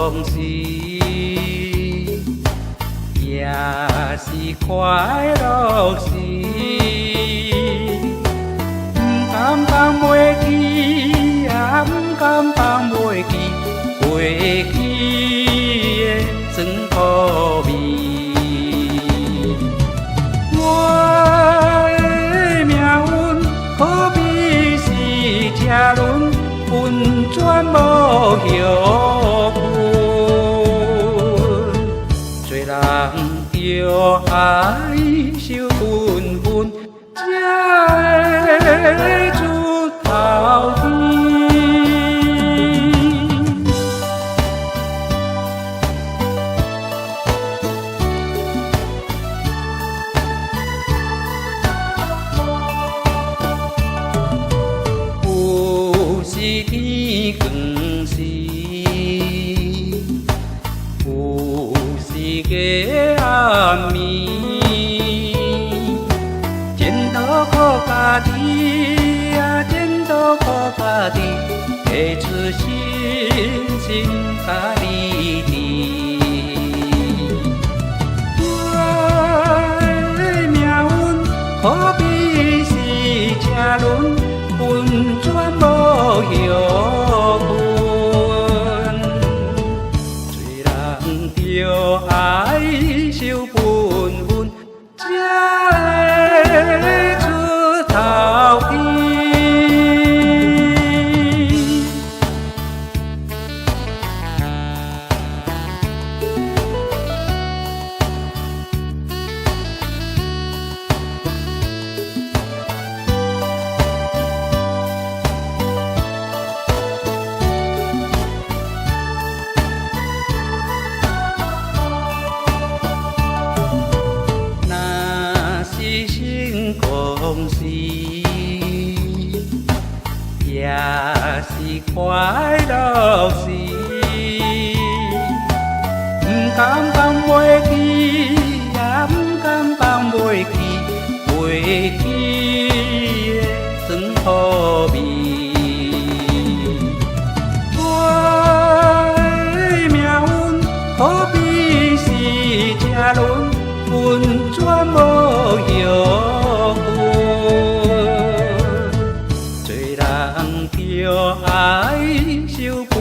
恭喜，也是快乐时。不甘放袂记，也不甘放袂记，过去的酸苦味。我的命运可比是车轮，运转无后份。做人着爱受分分，才会出头天。有时天光时，有时月暗暝，前途靠家己啊，前途靠家己，会出信心甲理智。我的命运可比是车轮，运转无后份。做人着爱受分分，才会出头天。恭喜，也是快乐时。不甘放袂记，也不甘放袂记，过去的酸苦味。我的命运可比是车轮，运转无后份。做人着爱受。